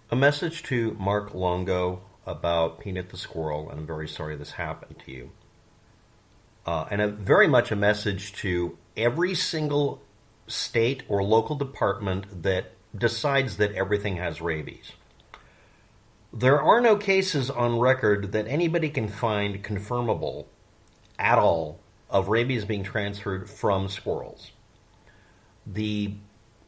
A message to Mark Longo about Peanut the Squirrel, and I'm very sorry this happened to you. Very much a message to every single state or local department that decides that everything has rabies. There are no cases on record that anybody can find confirmable at all of rabies being transferred from squirrels. The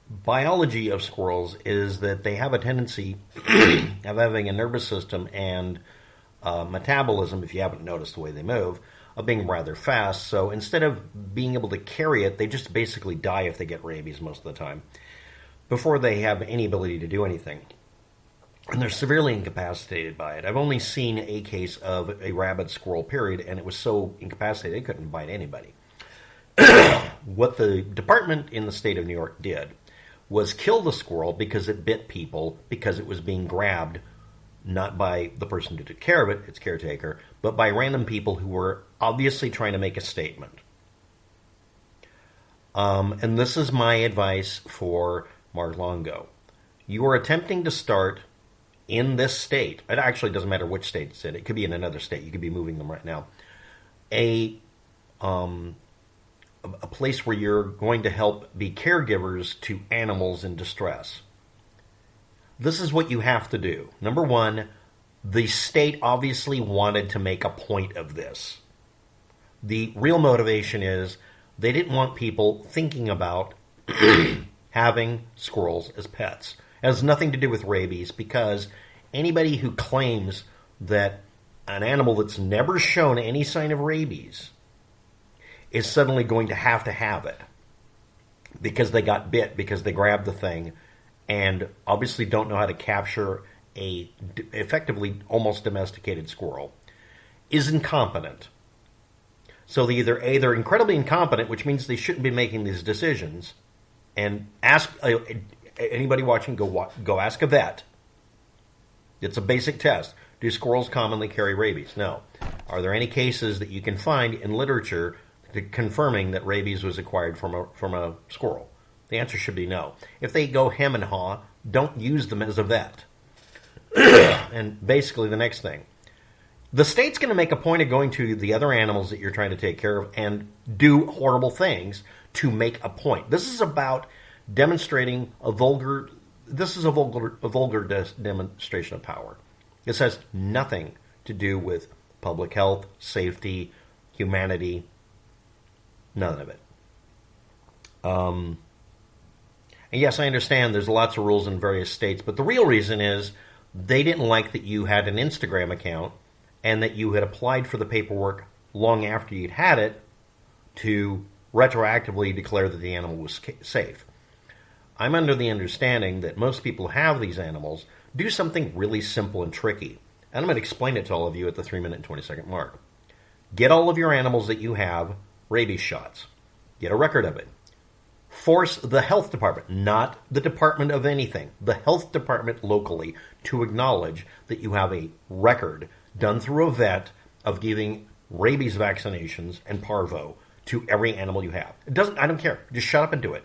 biology of squirrels is that they have a tendency of having a nervous system and metabolism, if you haven't noticed the way they move, of being rather fast. So instead of being able to carry it, they just basically die if they get rabies most of the time before they have any ability to do anything. And they're severely incapacitated by it. I've only seen a case of a rabid squirrel, period, and it was so incapacitated it couldn't bite anybody. What the department in the state of New York did was kill the squirrel because it bit people, because it was being grabbed not by the person who took care of it, its caretaker, but by random people who were obviously trying to make a statement. And this is my advice for Mark Longo. You are attempting to start in this state. It actually doesn't matter which state it's in. It could be in another state. You could be moving them right now. A place where you're going to help be caregivers to animals in distress. This is what you have to do. Number one, the state obviously wanted to make a point of this. The real motivation is they didn't want people thinking about having squirrels as pets. It has nothing to do with rabies, because anybody who claims that an animal that's never shown any sign of rabies is suddenly going to have it because they got bit, because they grabbed the thing, and obviously don't know how to capture a effectively almost domesticated squirrel, is incompetent. So they're incredibly incompetent, which means they shouldn't be making these decisions. And ask anybody watching, go ask a vet. It's a basic test. Do squirrels commonly carry rabies? No. Are there any cases that you can find in literature confirming that rabies was acquired from a squirrel? The answer should be no. If they go hem and haw, don't use them as a vet. And basically the next thing. The state's going to make a point of going to the other animals that you're trying to take care of and do horrible things to make a point. This is about demonstrating a vulgar demonstration of power. This has nothing to do with public health, safety, humanity, none of it. And yes, I understand there's lots of rules in various states, but the real reason is they didn't like that you had an Instagram account and that you had applied for the paperwork long after you'd had it to retroactively declare that the animal was safe. I'm under the understanding that most people who have these animals do something really simple and tricky. And I'm going to explain it to all of you at the 3 minute and 20 second mark. Get all of your animals that you have rabies shots. Get a record of it. Force the health department, not the department of anything, the health department locally, to acknowledge that you have a record done through a vet of giving rabies vaccinations and parvo to every animal you have. I don't care. Just shut up and do it.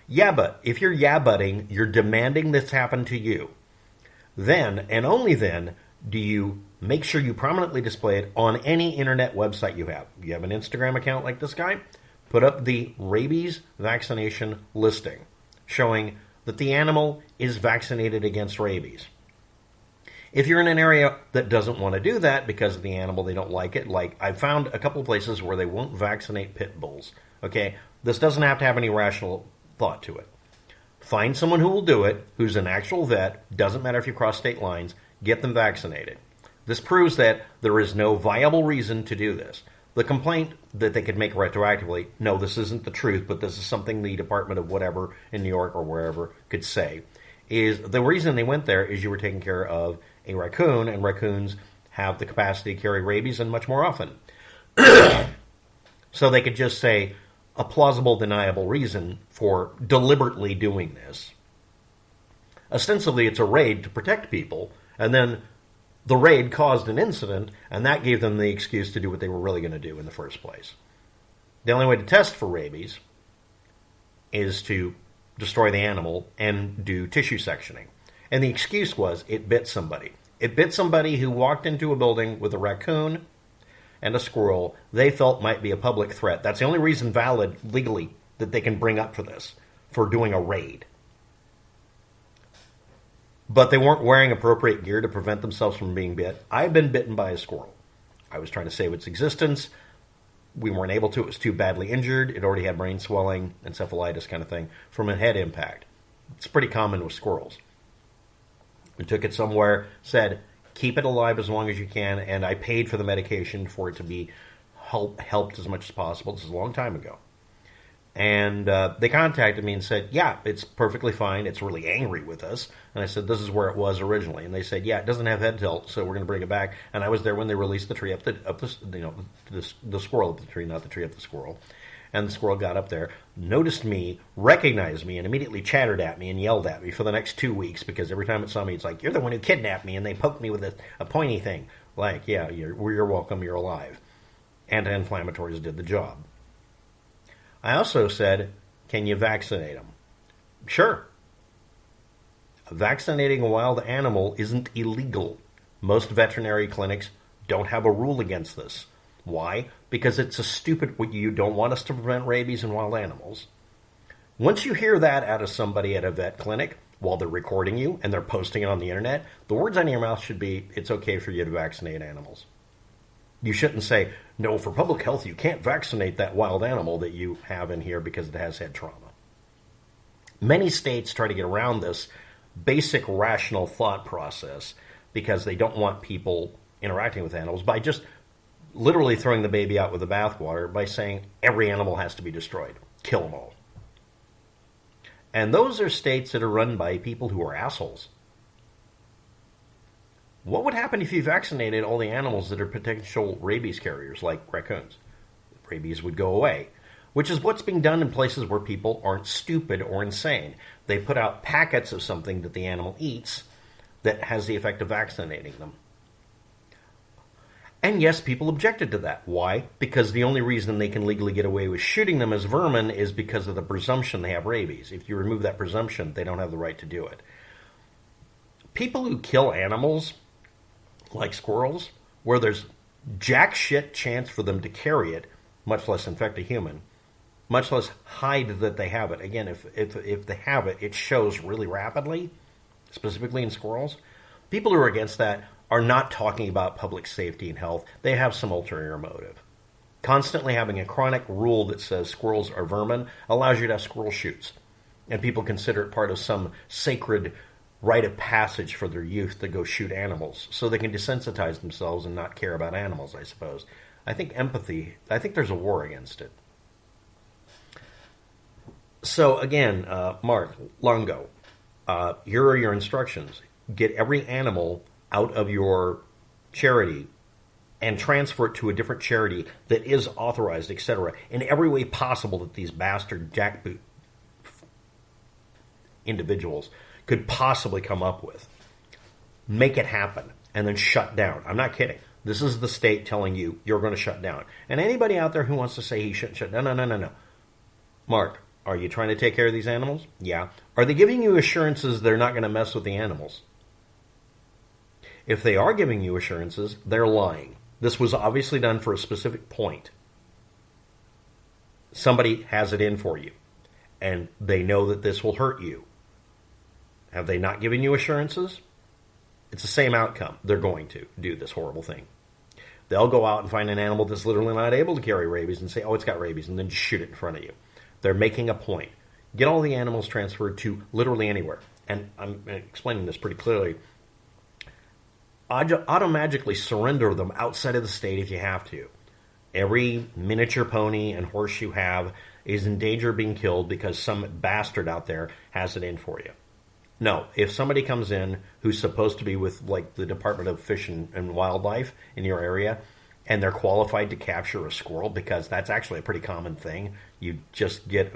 Yeah, but if you're yeah-butting, you're demanding this happen to you. Then, and only then, do you make sure you prominently display it on any internet website you have. You have an Instagram account like this guy? Put up the rabies vaccination listing, showing that the animal is vaccinated against rabies. If you're in an area that doesn't want to do that because of the animal, they don't like it, like I found a couple of places where they won't vaccinate pit bulls. Okay, this doesn't have to have any rational thought to it. Find someone who will do it, who's an actual vet, doesn't matter if you cross state lines, get them vaccinated. This proves that there is no viable reason to do this. The complaint that they could make retroactively, no, this isn't the truth, but this is something the Department of whatever in New York or wherever could say, is the reason they went there is you were taking care of a raccoon, and raccoons have the capacity to carry rabies and much more often. So they could just say a plausible, deniable reason for deliberately doing this. Ostensibly, it's a raid to protect people, and then the raid caused an incident, and that gave them the excuse to do what they were really going to do in the first place. The only way to test for rabies is to destroy the animal and do tissue sectioning. And the excuse was it bit somebody. It bit somebody who walked into a building with a raccoon and a squirrel they felt might be a public threat. That's the only reason valid legally that they can bring up for this, for doing a raid. But they weren't wearing appropriate gear to prevent themselves from being bit. I've been bitten by a squirrel. I was trying to save its existence. We weren't able to. It was too badly injured. It already had brain swelling, encephalitis kind of thing, from a head impact. It's pretty common with squirrels. We took it somewhere, said, keep it alive as long as you can, and I paid for the medication for it to be helped as much as possible. This is a long time ago. And they contacted me and said, yeah, it's perfectly fine. It's really angry with us. And I said, this is where it was originally. And they said, yeah, it doesn't have head tilt, so we're going to bring it back. And I was there when they released the tree the squirrel up the tree, not the tree up the squirrel. And the squirrel got up there, noticed me, recognized me, and immediately chattered at me and yelled at me for the next 2 weeks, because every time it saw me, it's like, you're the one who kidnapped me, and they poked me with a pointy thing. Like, yeah, you're welcome, you're alive. Anti-inflammatories did the job. I also said, can you vaccinate them? Sure. Vaccinating a wild animal isn't illegal. Most veterinary clinics don't have a rule against this. Why? Because it's a stupid, you don't want us to prevent rabies in wild animals. Once you hear that out of somebody at a vet clinic while they're recording you and they're posting it on the internet, the words out of your mouth should be, it's okay for you to vaccinate animals. You shouldn't say, no, for public health, you can't vaccinate that wild animal that you have in here because it has had trauma. Many states try to get around this basic rational thought process because they don't want people interacting with animals by just literally throwing the baby out with the bathwater by saying every animal has to be destroyed. Kill them all. And those are states that are run by people who are assholes. What would happen if you vaccinated all the animals that are potential rabies carriers, like raccoons? Rabies would go away, which is what's being done in places where people aren't stupid or insane. They put out packets of something that the animal eats that has the effect of vaccinating them. And yes, people objected to that. Why? Because the only reason they can legally get away with shooting them as vermin is because of the presumption they have rabies. If you remove that presumption, they don't have the right to do it. People who kill animals, like squirrels, where there's jack shit chance for them to carry it, much less infect a human, much less hide that they have it. Again, if they have it, it shows really rapidly, specifically in squirrels. People who are against that are not talking about public safety and health. They have some ulterior motive. Constantly having a chronic rule that says squirrels are vermin allows you to have squirrel shoots. And people consider it part of some sacred rite of passage for their youth to go shoot animals so they can desensitize themselves and not care about animals, I suppose. I think there's a war against it. So again, Mark Longo, here are your instructions. Get every animal out of your charity and transfer it to a different charity that is authorized, etc., in every way possible that these bastard jackboot individuals could possibly come up with. Make it happen, and then shut down. I'm not kidding. This is the state telling you you're going to shut down. And anybody out there who wants to say he shouldn't shut down, no. Mark, are you trying to take care of these animals? Yeah. Are they giving you assurances they're not going to mess with the animals? If they are giving you assurances, they're lying. This was obviously done for a specific point. Somebody has it in for you, and they know that this will hurt you. Have they not given you assurances? It's the same outcome. They're going to do this horrible thing. They'll go out and find an animal that's literally not able to carry rabies and say, oh, it's got rabies, and then just shoot it in front of you. They're making a point. Get all the animals transferred to literally anywhere. And I'm explaining this pretty clearly. Automagically surrender them outside of the state if you have to. Every miniature pony and horse you have is in danger of being killed because some bastard out there has it in for you. No, if somebody comes in who's supposed to be with like the Department of Fish and Wildlife in your area, and they're qualified to capture a squirrel, because that's actually a pretty common thing. You just get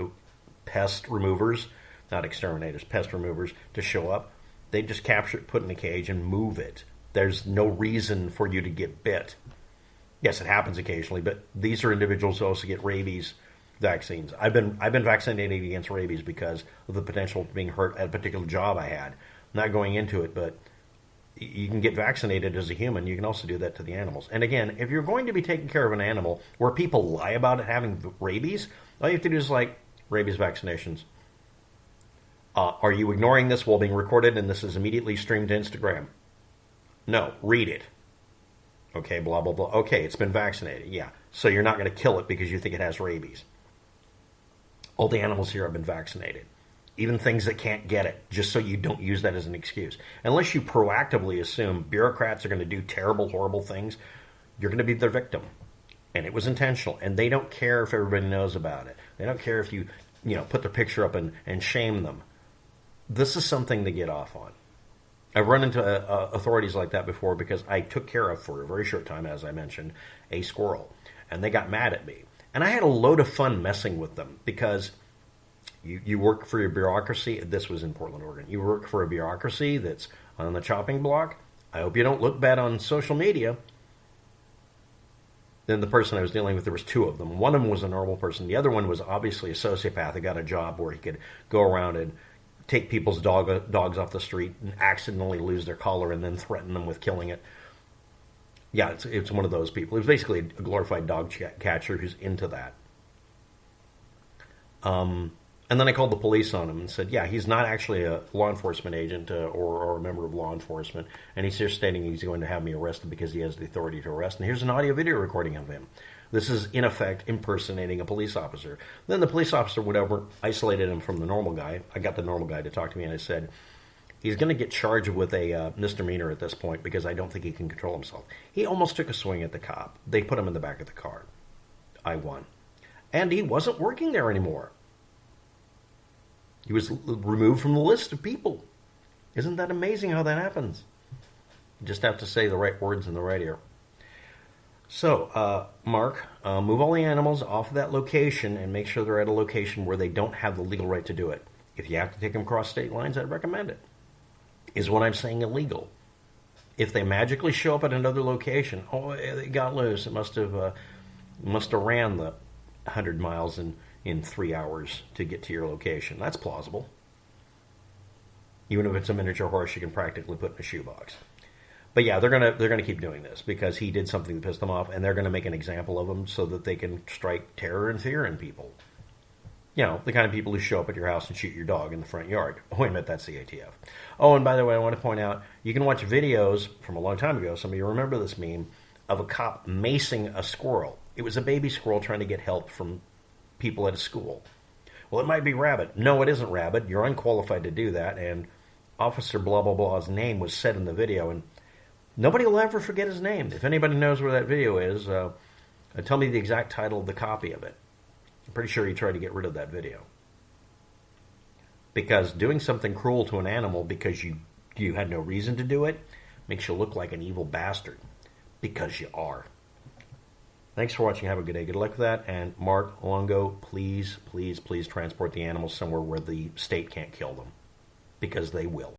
pest removers, not exterminators, pest removers to show up. They just capture it, put it in a cage, and move it. There's no reason for you to get bit. Yes, it happens occasionally, but these are individuals who also get rabies vaccines. I've been vaccinated against rabies because of the potential of being hurt at a particular job I had. not going into it, but you can get vaccinated as a human. You can also do that to the animals. And again, if you're going to be taking care of an animal where people lie about it having rabies, all you have to do is like rabies vaccinations. Are you ignoring this while being recorded and this is immediately streamed to Instagram? No, read it. Okay, blah, blah, blah. Okay, it's been vaccinated. Yeah. So you're not going to kill it because you think it has rabies. All the animals here have been vaccinated. Even things that can't get it, just so you don't use that as an excuse. Unless you proactively assume bureaucrats are going to do terrible, horrible things, you're going to be their victim. And it was intentional. And they don't care if everybody knows about it. They don't care if you put the picture up and shame them. This is something to get off on. I've run into authorities like that before because I took care of, for a very short time, as I mentioned, a squirrel. And they got mad at me. And I had a load of fun messing with them because you work for your bureaucracy. This was in Portland, Oregon. You work for a bureaucracy that's on the chopping block. I hope you don't look bad on social media. Then the person I was dealing with, there was two of them. One of them was a normal person. The other one was obviously a sociopath who got a job where he could go around and take people's dogs off the street and accidentally lose their collar and then threaten them with killing it. Yeah, it's one of those people. It was basically a glorified dog catcher who's into that. And then I called the police on him and said, yeah, he's not actually a law enforcement agent or a member of law enforcement. And he's just stating he's going to have me arrested because he has the authority to arrest. And here's an audio video recording of him. This is, in effect, impersonating a police officer. Then the police officer went over, isolated him from the normal guy. I got the normal guy to talk to me, and I said, he's going to get charged with a misdemeanor at this point because I don't think he can control himself. He almost took a swing at the cop. They put him in the back of the car. I won. And he wasn't working there anymore. He was removed from the list of people. Isn't that amazing how that happens? You just have to say the right words in the right ear. So, Mark, move all the animals off of that location and make sure they're at a location where they don't have the legal right to do it. If you have to take them across state lines, I'd recommend it. Is what I'm saying illegal? If they magically show up at another location, they got loose. It must have ran the 100 miles in 3 hours to get to your location. That's plausible. Even if it's a miniature horse you can practically put in a shoebox. But yeah, they're gonna keep doing this because he did something that pissed them off, and they're gonna make an example of him so that they can strike terror and fear in people. You know, the kind of people who show up at your house and shoot your dog in the front yard. Oh, wait a minute, that's the ATF. Oh, and by the way, I want to point out, you can watch videos from a long time ago, some of you remember this meme, of a cop macing a squirrel. It was a baby squirrel trying to get help from people at a school. Well, it might be rabid. No, it isn't rabid. You're unqualified to do that, and Officer blah, blah, blah's name was said in the video, and nobody will ever forget his name. If anybody knows where that video is, tell me the exact title of the copy of it. I'm pretty sure he tried to get rid of that video. Because doing something cruel to an animal because you had no reason to do it makes you look like an evil bastard. Because you are. Thanks for watching. Have a good day. Good luck with that. And Mark Longo, please, please, please transport the animals somewhere where the state can't kill them. Because they will.